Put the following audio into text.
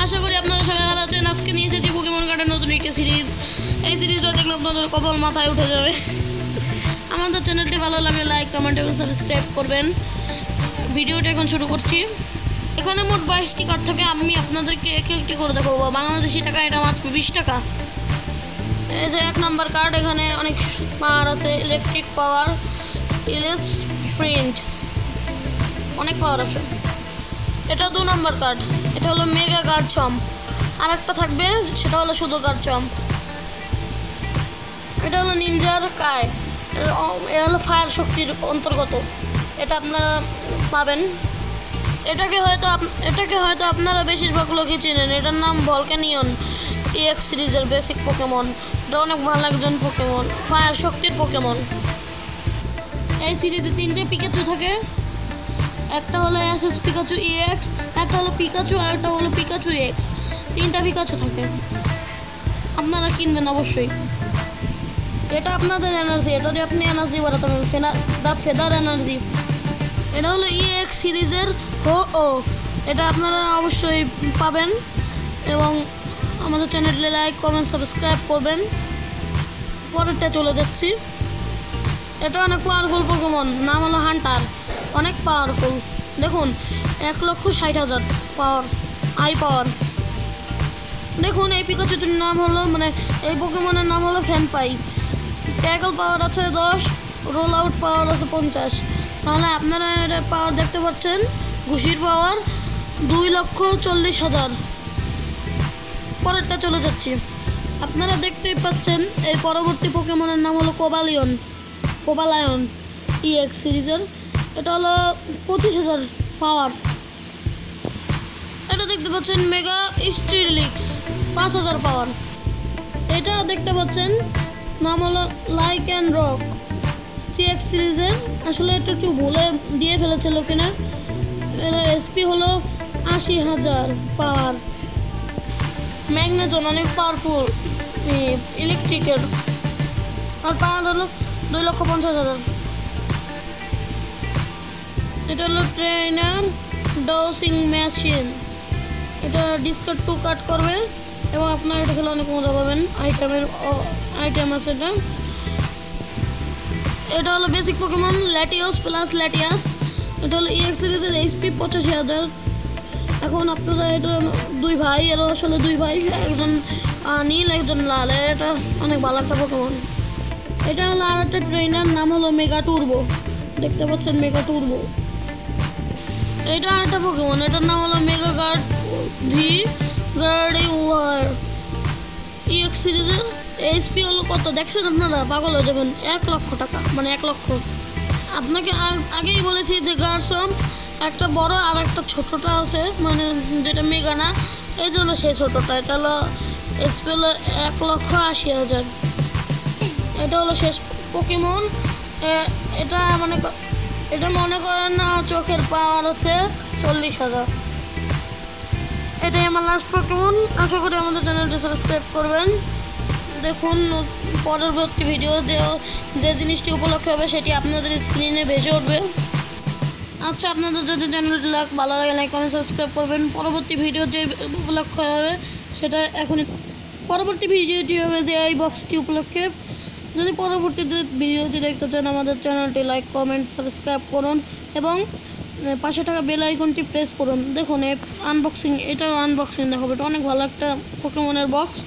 আশা করি আপনারা সবাই ভালো আছেন। আজকে নিয়ে এসেছি পোকেমন কার্ডের নতুন একটা সিরিজ। এই সিরিজটা দেখলে আপনাদের কপাল মাথায় উঠে যাবে। আমাদের চ্যানেলটি ভালো লাগলে লাইক, কমেন্ট এবং সাবস্ক্রাইব করবেন। ভিডিওটা এখন শুরু করছি। এখানে মোট 22টি কার্ড থাকে। আমি আপনাদেরকে একটি করে দেখাবো। বাংলাদেশি টাকা এটা মাত্র 20 টাকা। এই যে 1 নম্বর কার্ড, এখানে অনেক পাওয়ার আছে। ইলেকট্রিক পাওয়ার, ইলেস প্রিন্ট, অনেক পাওয়ার আছে। এটা 2 নম্বর কার্ড, এটা হলো মেগা কার্ড চম্প। আর একটা থাকবে, সেটা হলো শুধু কার্ড চম্প। এটা হলো নিনজার কায়, এটা হলো ফায়ার শক্তির অন্তর্গত। এটা আপনারা পাবেন। এটাকে হয়তো আপনারা বেশিরভাগ লোকই চেনেন। এটার নাম ভলকানিয়ন, EX সিরিজের বেসিক পোকেমন। এটা অনেক ভালো একজন পোকেমন, ফায়ার শক্তির পোকেমন। এই সিরিজে 3টে পিকাচু থাকে। একটা হলো SS পিকাচু EX, একটা হলো পিকাচু, আর একটা হলো পিকাচু EX। 3টা পিকাচু থাকে। আপনারা কিনবেন অবশ্যই। এটা আপনাদের এনার্জি, এটা দিয়ে আপনি এনার্জি বাড়াতে পারবেন। The feather energy. এটা হলো EX সিরিজের ও এটা আপনারা অবশ্যই পাবেন। এবং আমাদের চ্যানেলটি লাইক, কমেন্ট, সাবস্ক্রাইব করবেন। পরেরটা চলে যাচ্ছি। এটা অনেক পাওয়ারফুল পোকেমন, নাম হলো হান্টার। অনেক পাওয়ারফুল। দেখুন 1,60,000 পাওয়ার, আই পাওয়ার। দেখুন এই পিকাচুটির নাম হলো, এই পোকেমনের নাম হলো ফ্যানপাই। ট্যাকল পাওয়ার আছে 10, রোল আউট পাওয়ার আছে 50। তাহলে আপনারা এটা পাওয়ার দেখতে পাচ্ছেন। ঘুষির পাওয়ার 2,40,000। পরেরটা চলে যাচ্ছি। আপনারা দেখতেই পাচ্ছেন এই পরবর্তী পোকেমনের নাম হলো কোবালায়ন EX সিরিজের। এটা হলো 25,000 পাওয়ার। এটা দেখতে পাচ্ছেন মেগা স্ট্রিলিক্স, 5,000 পাওয়ার। এটা দেখতে পাচ্ছেন নাম হলো লাইক অ্যান্ড রক, GX সিরিজের। আসলে এটা একটু ভুলে দিয়ে ফেলেছিল কিনা। এটা SP হলো 80,000 পাওয়ার। ম্যাগনেজন অনেক পাওয়ারফুল, ইলেকট্রিকের। আর পাওয়ার হলো 2,50,000। এটা হলো ট্রেনার ডোসিং মেশিন। এটা ডিসকার্ড 2 কাট করবে এবং আপনারা এটা খেলে অনেক মজা পাবেন। আইটেম আছে এটা। এটা হলো বেসিক পোকেমন ল্যাটিওস প্লাস ল্যাটিয়াস। এটা হলো EX সিরিজের HP 85,000। এখন আপনারা এটা 2 ভাই, এরা আসলে 2 ভাই, একজন নীল একজন লাল। এটা অনেক ভালো একটা পোকেমন। এটা হলো আর একটা ট্রেনার, নাম হলো মেগা টুরবো। দেখতে পাচ্ছেন মেগা টুরবো। এটা আর একটা পোকেমন, এটার নাম হলো মেগা গার্ড ভি গার্ডিওয়ার। EX সিরিজের HP হলো কত দেখছেন আপনারা? পাগল হয়ে যাবেন। 1,00,000 টাকা, 1 লক্ষ। আপনাকে আগেই বলেছি যে গার্ডসম একটা বড় আর একটা ছোটটা আছে, যেটা মেগা না, এই জন্য সেই ছোটটা। এটা হলো SP হলো 1,80,000। এটা হলো শেষ পোকেমন। এটা মনে করেন না, চোখের পাওয়ার হচ্ছে 40,000। এটাই আমার লাস্ট পোকেমন। আশা করি আমাদের চ্যানেলটি সাবস্ক্রাইব করবেন। দেখুন পরবর্তী ভিডিও যে জিনিসটি উপলক্ষে হবে সেটি আপনাদের স্ক্রিনে ভেসে উঠবে। আচ্ছা, আপনাদের যদি চ্যানেলটি ভালো লাগে লাইক, কমেন্ট, সাবস্ক্রাইব করবেন। পরবর্তী ভিডিও যে উপলক্ষে হবে সেটা এখনই, পরবর্তী ভিডিওটি হবে যে এই বক্সটি উপলক্ষে। যদি পরবর্তীতে ভিডিওটি দেখতে চান আমাদের চ্যানেলটি লাইক, কমেন্ট, সাবস্ক্রাইব করুন এবং পাশে থাকা বেল আইকনটি প্রেস করুন। দেখুন এই আনবক্সিং, এটাও আনবক্সিং দেখাবো। এটা অনেক ভালো একটা পোকেমনের বক্স।